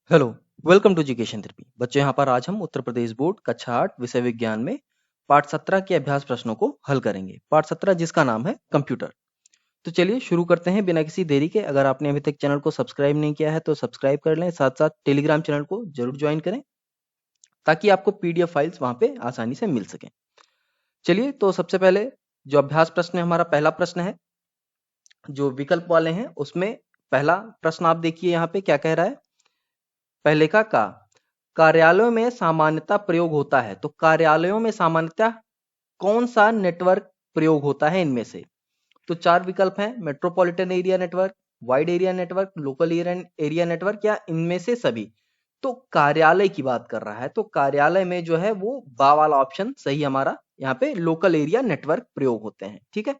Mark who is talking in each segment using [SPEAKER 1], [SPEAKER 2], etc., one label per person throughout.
[SPEAKER 1] Hello, welcome to education therapy. बच्चों, यहाँ पर आज हम उत्तर प्रदेश बोर्ड कक्षा 8 विषय विज्ञान में पाठ 17 के अभ्यास प्रश्नों को हल करेंगे। पाठ 17 जिसका नाम है कंप्यूटर। तो चलिए शुरू करते हैं बिना किसी देरी के। अगर आपने अभी तक चैनल को सब्सक्राइब नहीं किया है तो सब्सक्राइब कर लें, साथ साथ टेलीग्राम चैनल को जरूर ज्वाइन करें ताकि आपको पीडीएफ फाइल्स वहां पे आसानी से मिल सके। चलिए, तो सबसे पहले जो अभ्यास प्रश्न है, हमारा पहला प्रश्न है जो विकल्प वाले हैं उसमें। पहला प्रश्न आप देखिए यहाँ पे क्या कह रहा है। पहले का कार्यालयों में सामान्यतः प्रयोग होता है। तो कार्यालयों में सामान्यतः कौन सा नेटवर्क प्रयोग होता है इनमें से? तो चार विकल्प हैं: metropolitan area network, wide area network, local area network या इनमें से सभी। तो कार्यालय की बात कर रहा है, तो कार्यालय में जो है वो बा वाला ऑप्शन सही हमारा। यहाँ पे लोकल एरिया नेटवर्क प्रयोग होते हैं। ठीक है,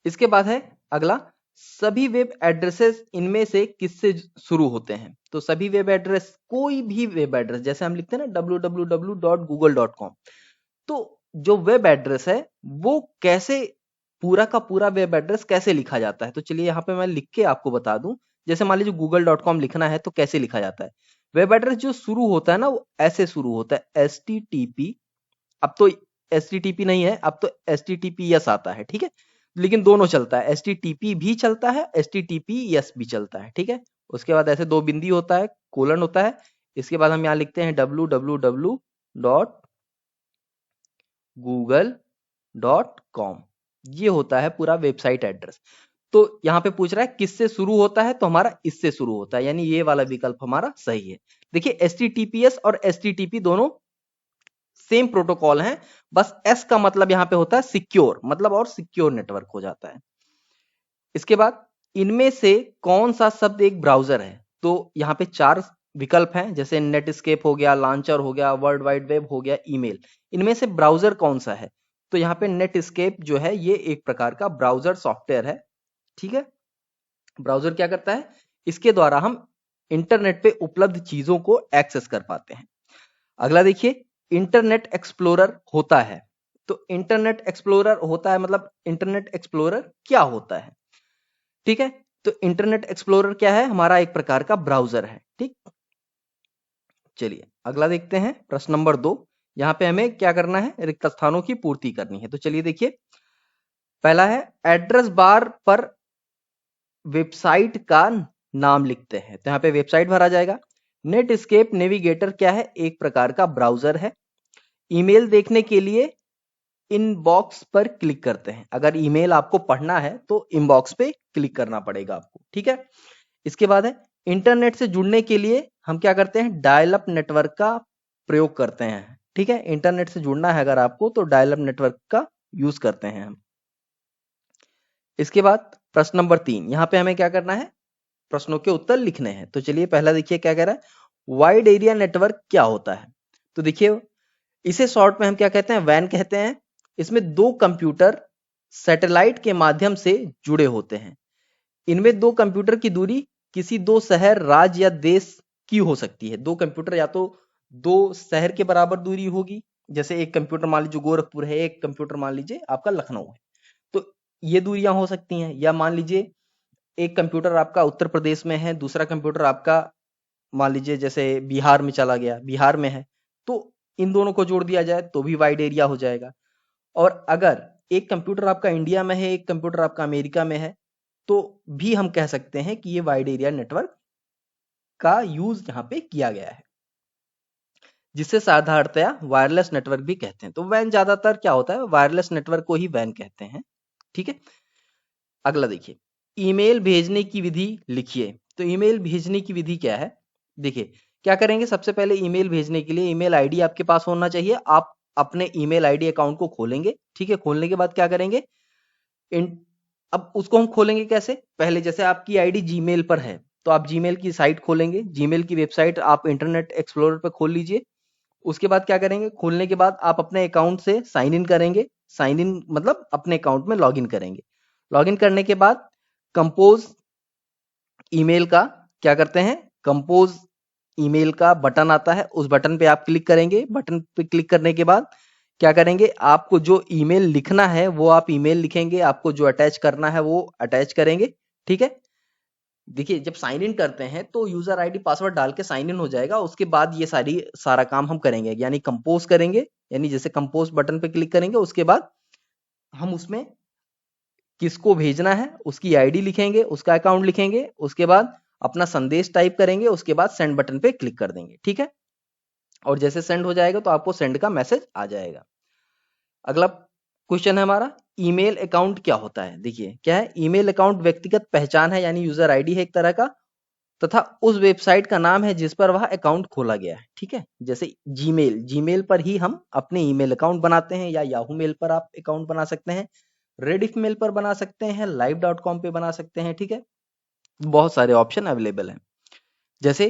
[SPEAKER 1] इसके बाद है अगला, सभी वेब एड्रेसेस इनमें से किससे शुरू होते हैं? तो सभी वेब एड्रेस, कोई भी वेब एड्रेस, जैसे हम लिखते हैं ना www.google.com, तो जो वेब एड्रेस है वो कैसे, पूरा का पूरा वेब एड्रेस कैसे लिखा जाता है? तो चलिए यहाँ पे मैं लिख के आपको बता दूं। जैसे मान लीजिए google.com लिखना है तो कैसे लिखा जाता है? वेब एड्रेस जो शुरू होता है ना वो ऐसे शुरू होता है, HTTP। अब तो HTTP नहीं है, अब तो HTTPS आता है। ठीक है, लेकिन दोनों चलता है, HTTP भी चलता है, HTTPS भी चलता है। ठीक है, उसके बाद ऐसे दो बिंदी होता है, कोलन होता है। इसके बाद हम यहाँ लिखते हैं www.google.com। ये होता है पूरा वेबसाइट एड्रेस। तो यहाँ पे पूछ रहा है किससे शुरू होता है, तो हमारा इससे शुरू होता है, यानी ये वाला विकल्प हमारा सही है। देखिए, HTTPS और HTTP दोनों सेम प्रोटोकॉल हैं, बस एस का मतलब यहाँ पे होता है सिक्योर, मतलब और सिक्योर नेटवर्क हो जाता है। इसके बाद, इनमें से कौन सा शब्द एक ब्राउजर है? तो यहाँ पे चार विकल्प हैं, जैसे नेटस्केप हो गया, लॉन्चर हो गया, वर्ल्ड वाइड वेब हो गया, ईमेल। इनमें से ब्राउजर कौन सा है? तो यहाँ पे नेटस्केप जो है ये एक प्रकार का ब्राउजर सॉफ्टवेयर है। ठीक है, ब्राउजर क्या करता है, इसके द्वारा हम इंटरनेट पे उपलब्ध चीजों को एक्सेस कर पाते हैं। अगला देखिए, इंटरनेट एक्सप्लोरर होता है। तो इंटरनेट एक्सप्लोरर होता है मतलब इंटरनेट एक्सप्लोरर क्या होता है? ठीक है, तो इंटरनेट एक्सप्लोरर क्या है? हमारा एक प्रकार का ब्राउजर है। ठीक, चलिए अगला देखते हैं, प्रश्न नंबर 2। यहाँ पे हमें क्या करना है, रिक्त स्थानों की पूर्ति करनी है। तो चलिए देखिए, पहला है एड्रेस बार पर वेबसाइट का नाम लिखते हैं। तो यहाँ पे वेबसाइट भरा जाएगा। नेटस्केप नेविगेटर क्या है? एक प्रकार का ब्राउजर है। ईमेल देखने के लिए इनबॉक्स पर क्लिक करते हैं। अगर ईमेल आपको पढ़ना है तो इनबॉक्स पे क्लिक करना पड़ेगा आपको। ठीक है, इसके बाद है इंटरनेट से जुड़ने के लिए हम क्या करते हैं, डायल अप नेटवर्क का प्रयोग करते हैं। ठीक है, इंटरनेट से जुड़ना है अगर आपको तो डायल अप नेटवर्क का यूज करते हैं हम। इसके बाद प्रश्न नंबर 3, यहाँ पे हमें क्या करना है, प्रश्नों के उत्तर लिखने हैं। तो चलिए पहला देखिए क्या कह रहा है, वाइड एरिया नेटवर्क क्या होता है? तो देखिए, इसे शॉर्ट में हम क्या कहते हैं, वैन कहते हैं। इसमें दो कंप्यूटर सैटेलाइट के माध्यम से जुड़े होते हैं। इनमें दो कंप्यूटर की दूरी किसी दो शहर, राज्य या देश की हो सकती है। दो कंप्यूटर या तो दो शहर के बराबर दूरी होगी, जैसे एक कंप्यूटर मान लीजिए गोरखपुर है, एक कंप्यूटर मान लीजिए आपका लखनऊ है, तो ये दूरियां हो सकती हैं। या मान लीजिए एक कंप्यूटर आपका उत्तर प्रदेश में है, दूसरा कंप्यूटर आपका मान लीजिए जैसे बिहार में चला गया, बिहार में है, तो इन दोनों को जोड़ दिया जाए तो भी वाइड एरिया हो जाएगा। और अगर एक कंप्यूटर आपका इंडिया में है, एक कंप्यूटर आपका अमेरिका में है, तो भी हम कह सकते हैं कि ये वाइड एरिया नेटवर्क का यूज यहाँ पे किया गया है, जिसे साधारणतया वायरलेस नेटवर्क भी कहते हैं। तो वैन ज्यादातर क्या होता है, वायरलेस नेटवर्क को ही वैन कहते हैं। ठीक है, अगला देखिए, ईमेल भेजने की विधि लिखिए। तो ईमेल भेजने की विधि क्या है? देखिए, क्या करेंगे, सबसे पहले ईमेल भेजने के लिए ईमेल आईडी आपके पास होना चाहिए। आप अपने ईमेल आईडी अकाउंट को खोलेंगे। ठीक है, खोलने के बाद क्या करेंगे, इन अब उसको हम खोलेंगे कैसे? पहले जैसे आपकी आईडी जीमेल पर है तो आप जीमेल की साइट खोलेंगे, जीमेल की वेबसाइट आप इंटरनेट एक्सप्लोरर पर खोल लीजिए। उसके बाद क्या करेंगे, खोलने के बाद आप अपने अकाउंट से साइन इन करेंगे। साइन इन मतलब अपने अकाउंट में लॉगिन करेंगे। लॉगिन करने के बाद कंपोज ईमेल का क्या करते हैं, कंपोज ईमेल का बटन आता है, उस बटन पे आप क्लिक करेंगे। बटन पे क्लिक करने के बाद क्या करेंगे, आपको जो ईमेल लिखना है वो आप ईमेल लिखेंगे, आपको जो अटैच करना है वो अटैच करेंगे। ठीक है, देखिए जब साइन इन करते हैं तो यूजर आईडी पासवर्ड डाल के साइन इन हो जाएगा, उसके बाद ये सारा काम हम करेंगे, यानी कंपोज करेंगे, यानी जैसे कंपोज बटन पे क्लिक करेंगे, उसके बाद हम उसमें किसको भेजना है उसकी आईडी लिखेंगे, उसका अकाउंट लिखेंगे, उसके बाद अपना संदेश टाइप करेंगे, उसके बाद सेंड बटन पे क्लिक कर देंगे, ठीक है। और जैसे सेंड हो जाएगा तो आपको सेंड का मैसेज आ जाएगा। अगला क्वेश्चन है हमारा, ईमेल अकाउंट क्या होता है। देखिए क्या है, ईमेल अकाउंट व्यक्तिगत पहचान है, यानी यूजर आईडी है एक तरह का, तथा उस वेबसाइट का नाम है जिस पर वह अकाउंट खोला गया है, ठीक है। जैसे जीमेल पर ही हम अपने ईमेल अकाउंट बनाते हैं, या याहू मेल पर आप अकाउंट बना सकते हैं, रेडिफ मेल पर बना सकते हैं, live.com पे बना सकते हैं, ठीक है। बहुत सारे ऑप्शन अवेलेबल हैं। जैसे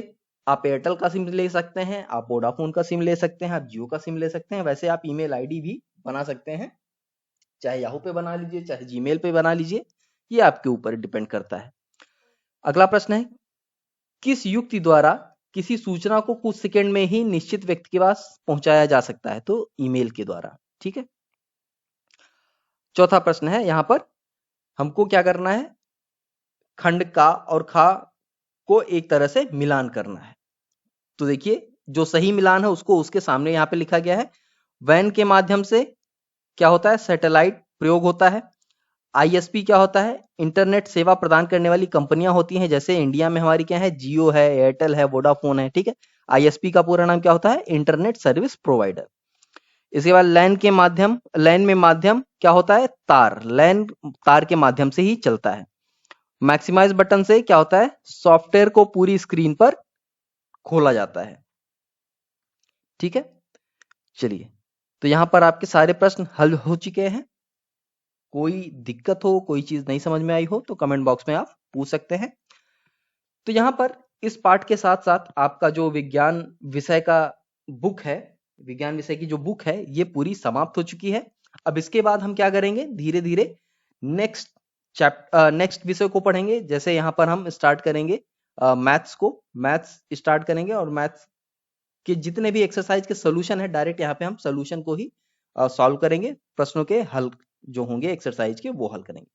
[SPEAKER 1] आप एयरटेल का सिम ले सकते हैं, आप वोडाफोन का सिम ले सकते हैं, आप जियो का सिम ले सकते हैं, वैसे आप ईमेल आईडी भी बना सकते हैं, चाहे याहू पे बना लीजिए, चाहे जीमेल पे बना लीजिए, ये आपके ऊपर डिपेंड करता है। अगला प्रश्न है, किस युक्ति द्वारा किसी सूचना को कुछ सेकंड में ही निश्चित व्यक्ति के पास पहुंचाया जा सकता है, तो ईमेल के द्वारा, ठीक है। चौथा प्रश्न है, यहां पर हमको क्या करना है, खंड का और खा को एक तरह से मिलान करना है। तो देखिए जो सही मिलान है उसको उसके सामने यहाँ पे लिखा गया है। वैन के माध्यम से क्या होता है, सैटेलाइट प्रयोग होता है। आईएसपी क्या होता है, इंटरनेट सेवा प्रदान करने वाली कंपनियां होती हैं, जैसे इंडिया में हमारी क्या है, जियो है, एयरटेल है, वोडाफोन है, ठीक है। आईएसपी का पूरा नाम क्या होता है, इंटरनेट सर्विस प्रोवाइडर। इसके बाद लैन में माध्यम क्या होता है, तार, लैन तार के माध्यम से ही चलता है। मैक्सिमाइज बटन से क्या होता है, सॉफ्टवेयर को पूरी स्क्रीन पर खोला जाता है, ठीक है। चलिए, तो यहां पर आपके सारे प्रश्न हल हो चुके हैं। कोई दिक्कत हो, कोई चीज नहीं समझ में आई हो तो कमेंट बॉक्स में आप पूछ सकते हैं। तो यहाँ पर इस पार्ट के साथ साथ आपका जो विज्ञान विषय का बुक है, विज्ञान विषय की जो बुक है, ये पूरी समाप्त हो चुकी है। अब इसके बाद हम क्या करेंगे, धीरे धीरे नेक्स्ट विषय को पढ़ेंगे। जैसे यहाँ पर हम स्टार्ट करेंगे मैथ्स स्टार्ट करेंगे, और मैथ्स के जितने भी एक्सरसाइज के सोल्यूशन है, डायरेक्ट यहाँ पे हम सोल्यूशन को ही सॉल्व करेंगे, प्रश्नों के हल जो होंगे एक्सरसाइज के वो हल करेंगे।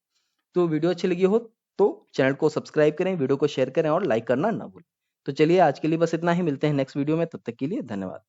[SPEAKER 1] तो वीडियो अच्छी लगी हो तो चैनल को सब्सक्राइब करें, वीडियो को शेयर करें और लाइक करना ना भूलें। तो चलिए आज के लिए बस इतना ही, मिलते हैं नेक्स्ट वीडियो में, तब तक के लिए धन्यवाद।